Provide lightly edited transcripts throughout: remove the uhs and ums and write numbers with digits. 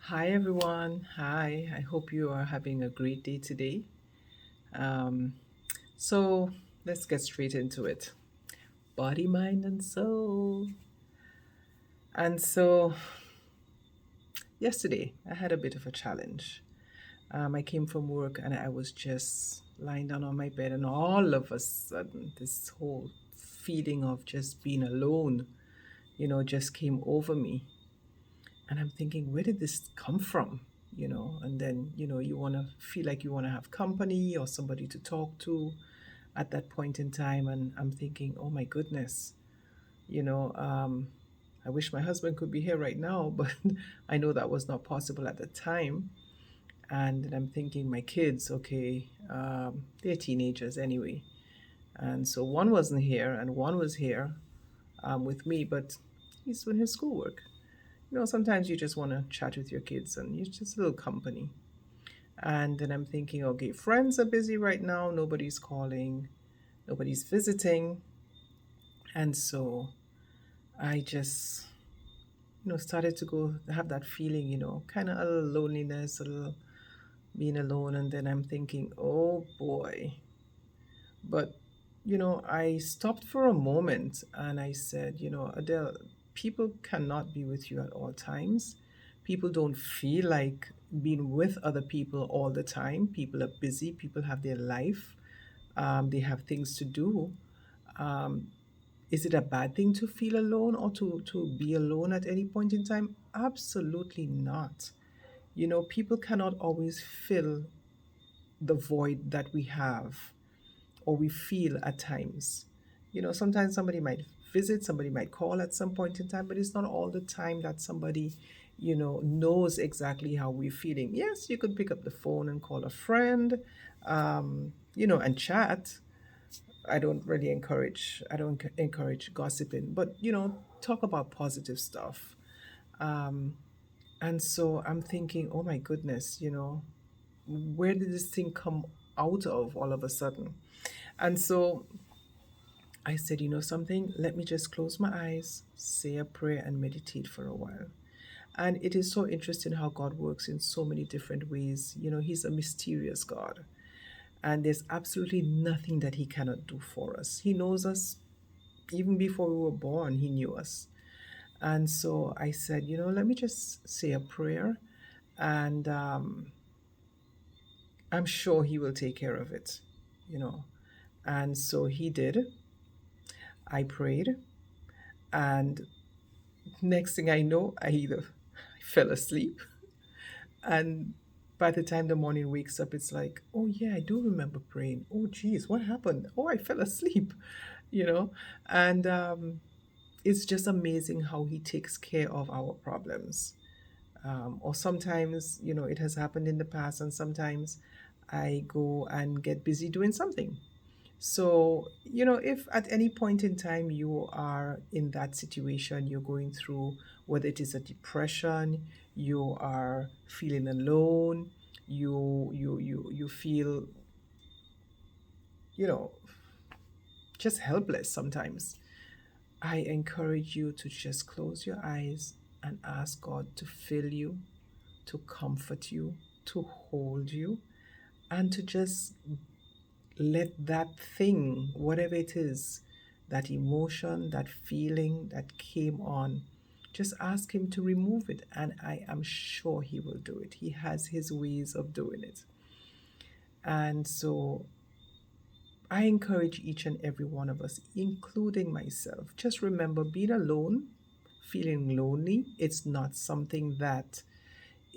Hi everyone. Hi. I hope you are having a great day today. Um, so let's get straight into it. Body, mind, and soul. And so yesterday I had a bit of a challenge. I came from work and I was just lying down on my bed, and all of a sudden, this whole feeling of just being alone, just came over me. And I'm thinking, where did this come from? And then, you want to feel like you want to have company or somebody to talk to at that point in time. And I'm thinking, oh my goodness, you know, um, I wish my husband could be here right now, but I know that was not possible at the time. And then I'm thinking, my kids, okay, they're teenagers anyway. And so one wasn't here and one was here with me, but he's doing his schoolwork. Sometimes you just want to chat with your kids and it's just a little company. And then I'm thinking, okay, friends are busy right now. Nobody's calling, nobody's visiting. And so I just, started to go have that feeling, kind of a little loneliness, a little being alone. And then I'm thinking, oh boy. But, I stopped for a moment and I said, Adele, people cannot be with you at all times. People don't feel like being with other people all the time. People are busy, people have their life, they have things to do. Um, is it a bad thing to feel alone or to be alone at any point in time? Absolutely not. People cannot always fill the void that we have or we feel at times. Sometimes somebody might visit, somebody might call at some point in time, but it's not all the time that somebody, knows exactly how we're feeling. Yes, you could pick up the phone and call a friend, and chat. I don't encourage gossiping, but, talk about positive stuff. Um, and so I'm thinking, oh my goodness, where did this thing come out of all of a sudden? And so I said, something, let me just close my eyes, say a prayer, and meditate for a while. And it is so interesting how God works in so many different ways. He's a mysterious God, and there's absolutely nothing that He cannot do for us. He knows us even before we were born, He knew us. And so I said, let me just say a prayer, and I'm sure He will take care of it, you know. And so He did. I prayed, and next thing I know, I fell asleep. And by the time the morning wakes up, it's like, oh yeah, I do remember praying. Oh geez, what happened? Oh, I fell asleep, you know? And it's just amazing how he takes care of our problems. Or sometimes, it has happened in the past, and sometimes I go and get busy doing something. So, if at any point in time you are in that situation, you're going through, whether it is a depression, you are feeling alone, you feel, you know, just helpless sometimes, I encourage you to just close your eyes and ask God to fill you, to comfort you, to hold you, and to just let that thing, whatever it is, that emotion, that feeling that came on, just ask Him to remove it. And I am sure He will do it. He has His ways of doing it. And so I encourage each and every one of us, including myself, just remember, being alone, feeling lonely, it's not something that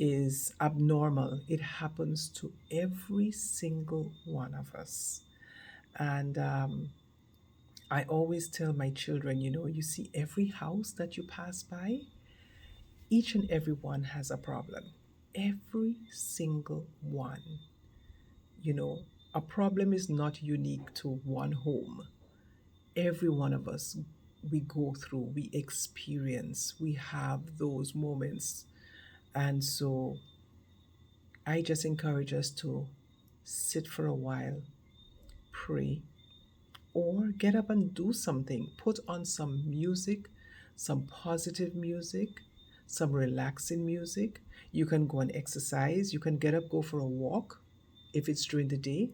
is abnormal. It happens to every single one of us. And I always tell my children, you see every house that you pass by, each and every one has a problem. Every single one. You know, a problem is not unique to one home. Every one of us, we go through, we experience, we have those moments. And so I just encourage us to sit for a while, pray, or get up and do something. Put on some music, some positive music, some relaxing music. You can go and exercise. You can get up, go for a walk if it's during the day.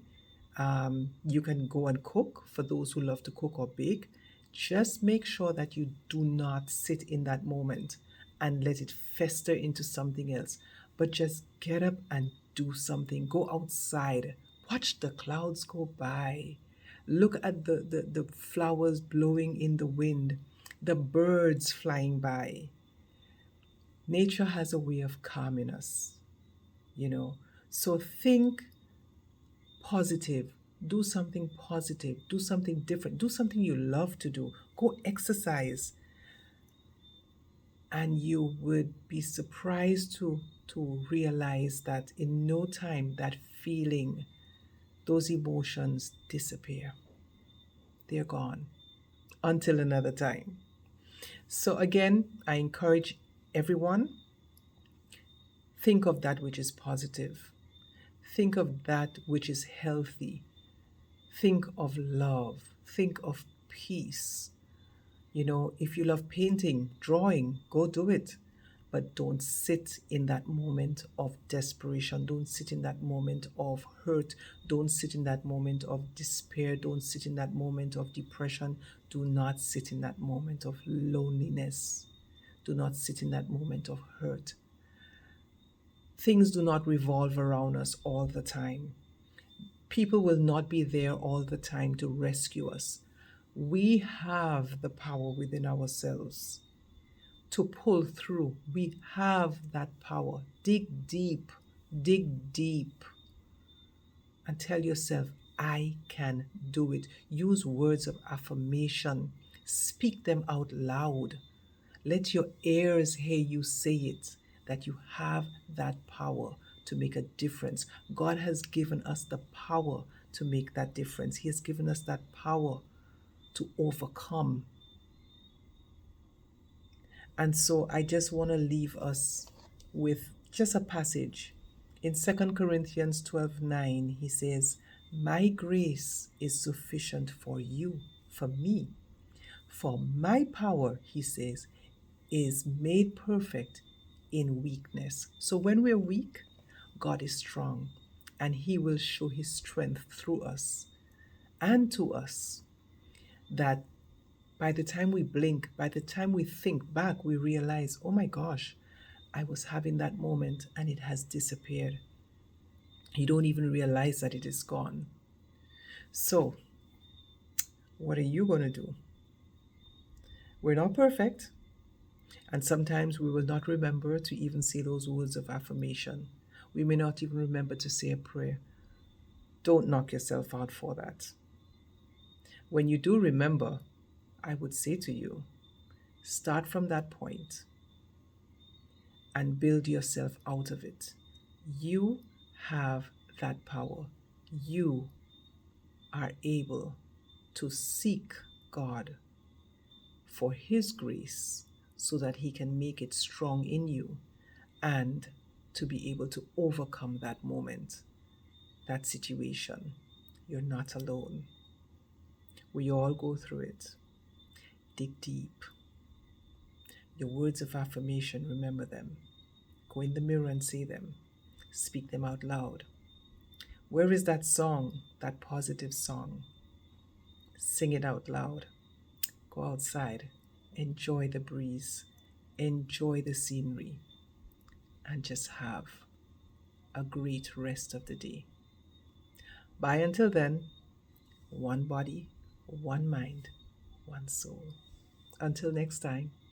You can go and cook for those who love to cook or bake. Just make sure that you do not sit in that moment and let it fester into something else, but just get up and do something. Go outside, watch the clouds go by, look at the flowers blowing in the wind, the birds flying by. Nature has a way of calming us, you know. So think positive, do something positive, do something different, do something you love to do, go exercise, and you would be surprised to realize that in no time that feeling, those emotions disappear. They're gone until another time. So again, I encourage everyone, think of that which is positive, think of that which is healthy, think of love, think of peace. You know, if you love painting, drawing, go do it. But don't sit in that moment of desperation. Don't sit in that moment of hurt. Don't sit in that moment of despair. Don't sit in that moment of depression. Do not sit in that moment of loneliness. Do not sit in that moment of hurt. Things do not revolve around us all the time. People will not be there all the time to rescue us. We have the power within ourselves to pull through. We have that power. Dig deep, and tell yourself, I can do it. Use words of affirmation, speak them out loud. Let your ears hear you say it, that you have that power to make a difference. God has given us the power to make that difference. He has given us that power to overcome. And so I just want to leave us with just a passage. In 2 Corinthians 12:9, he says, my grace is sufficient for you, for me. For my power, he says, is made perfect in weakness. So when we're weak, God is strong, and he will show his strength through us and to us, that by the time we blink, by the time we think back, we realize, oh my gosh, I was having that moment and it has disappeared. You don't even realize that it is gone. So, what are you going to do? We're not perfect, and sometimes we will not remember to even say those words of affirmation. We may not even remember to say a prayer. Don't knock yourself out for that. When you do remember, I would say to you, start from that point and build yourself out of it. You have that power. You are able to seek God for his grace so that he can make it strong in you and to be able to overcome that moment, that situation. You're not alone. We all go through it. Dig deep. Your words of affirmation, remember them. Go in the mirror and say them. Speak them out loud. Where is that song, that positive song? Sing it out loud. Go outside. Enjoy the breeze. Enjoy the scenery. And just have a great rest of the day. Bye until then. One body, one mind, one soul. Until next time.